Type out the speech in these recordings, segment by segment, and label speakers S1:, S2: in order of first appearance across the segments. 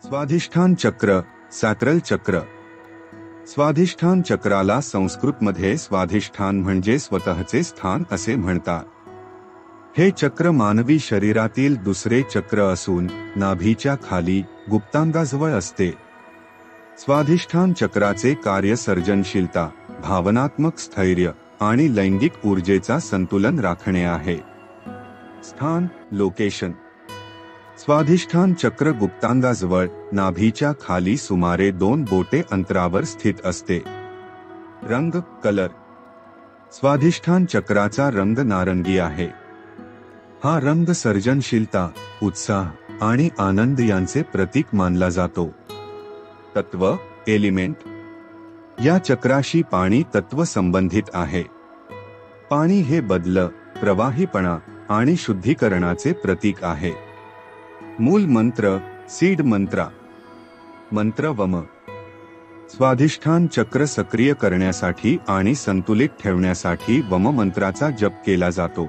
S1: स्वाधिष्ठान चक्र, सॅक्रल चक्र. स्वाधिष्ठान चक्राला संस्कृतमध्ये स्वाधिष्ठान म्हणजे स्वतःचे स्थान असे म्हणतात. हे चक्र मानवी शरीरातील दुसरे चक्र असून नाभीच्या खाली गुप्तांगाजवळ असते. स्वाधिष्ठान चक्राचे कार्य सर्जनशीलता, भावनात्मक स्थैर्य आणि लैंगिक ऊर्जेचा संतुलन राखणे आहे. स्थान, लोकेशन. स्वाधिष्ठान चक्र गुप्तांगाजवळ नाभीच्या खाली सुमारे 2 बोटे अंतरावर स्थित असते. रंग, कलर. स्वाधिष्ठान चक्राचा रंग नारंगी आहे. हा रंग सर्जनशीलता, उत्साह आणि आनंद यांचे प्रतीक मानला जातो. तत्व, एलिमेंट. या चक्राशी पाणी तत्व संबंधित आहे. पाणी हे बदल, प्रवाहीपणा आणि शुद्धीकरणाचे प्रतीक आहे. मूल मंत्र, सीड मंत्रा. मंत्र वम. स्वाधिष्ठान चक्र सक्रिय करण्यासाठी आणि संतुलित ठेवण्यासाठी वम मंत्राचा जप केला जातो.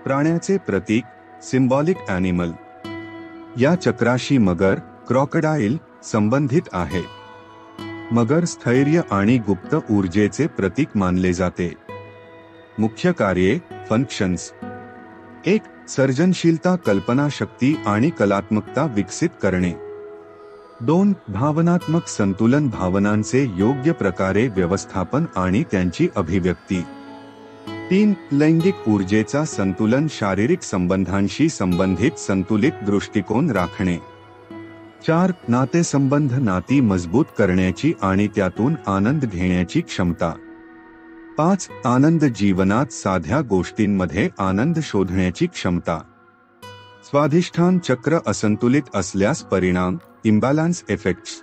S1: प्राण्याचे प्रतीक, सिम्बॉलिक ॲनिमल. या चक्राशी मगर, क्रॉकडाईल संबंधित आहे. मगर स्थैर्य आणि गुप्त ऊर्जेचे प्रतीक मानले जाते. मुख्य कार्ये, फंक्शन्स. 1. सर्जनशीलता, कल्पनाशक्ती आणि कलात्मकता विकसित करणे. 2. भावनात्मक संतुलन, भावनांचे योग्य प्रकारे व्यवस्थापन आणि त्यांची अभिव्यक्ती. 3. लैंगिक ऊर्जेचा संतुलन, शारीरिक संबंधांशी संबंधित संतुलित दृष्टिकोन राखणे. 4. नातेसंबंध, नाती मजबूत करण्याची आणि त्यातून आनंद घेण्याची क्षमता. 5. आनंद, जीवनात साध्या गोष्टींमध्ये आनंद शोधण्याची क्षमता. स्वाधिष्ठान चक्र असंतुलित असल्यास परिणाम, इम्बॅलन्स इफेक्ट्स.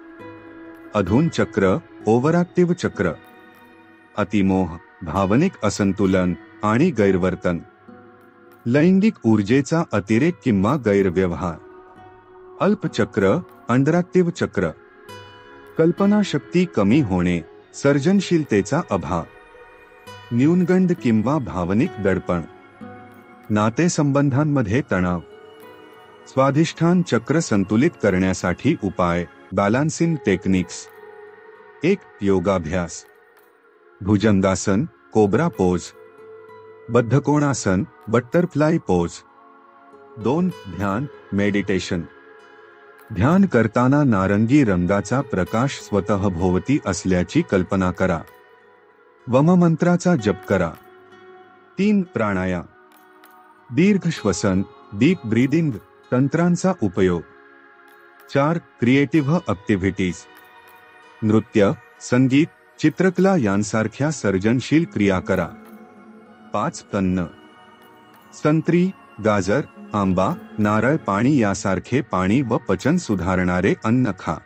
S1: अधून चक्र, ओव्हरॅक्टिव्ह चक्र. अतिमोह, भावनिक असंतुलन आणि गैरवर्तन. लैंगिक ऊर्जेचा अतिरेक किंवा गैरव्यवहार. अल्पचक्र, अंडरॅक्टिव्ह चक्र. कल्पनाशक्ती कमी होणे, सर्जनशीलतेचा अभाव. न्यूनगंड किंवा भावनिक दडपण. नातेसंबंधांमध्ये तणाव. स्वाधिष्ठान चक्र संतुलित करण्यासाठी उपाय, बॅलन्सिंग टेक्निक्स. 1. योगाभ्यास. Bhujangasana, cobra pose. Baddhakonasana, butterfly pose. 2. ध्यान, मेडिटेशन. ध्यान करताना नारंगी रंगाचा प्रकाश स्वतःभोवती असल्याची कल्पना करा. वम मंत्राचा जप करा. 3. प्राणायाम. दीर्घ श्वसन, डीप ब्रीदिंग तंत्रांचा उपयोग. 4. Creative activities. नृत्य, संगीत, चित्रकला यांसारख्या सर्जनशील क्रिया करा. 5. अन्न. संत्री, गाजर, आंबा, नारळ पाणी यासारखे पाणी व पचन सुधारणारे अन्न खा.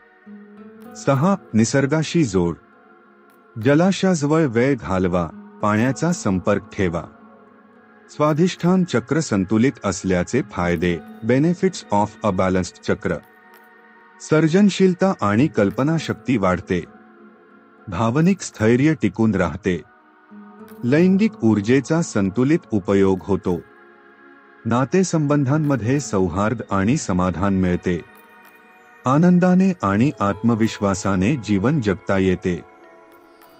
S1: 6. निसर्गाशी जोड. जलाशयाजवळ वेळ घालवा, पाण्याचा संपर्क ठेवा. स्वाधिष्ठान चक्र संतुलित असल्याचे फायदे, बेनिफिट्स ऑफ अ बॅलन्स्ड चक्र. सर्जनशीलता आणि कल्पनाशक्ती वाढते. भावनिक स्थैर्य टिकून राहते. लैंगिक ऊर्जेचा संतुलित उपयोग होतो. नातेसंबंधांमध्ये सौहार्द आणि समाधान मिळते. आनंदाने आणि आत्मविश्वासाने जीवन जगता येते.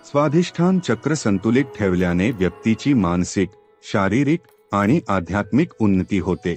S1: स्वाधिष्ठान चक्र संतुलित ठेवल्याने व्यक्तीची मानसिक, शारीरिक आणि आध्यात्मिक उन्नती होते.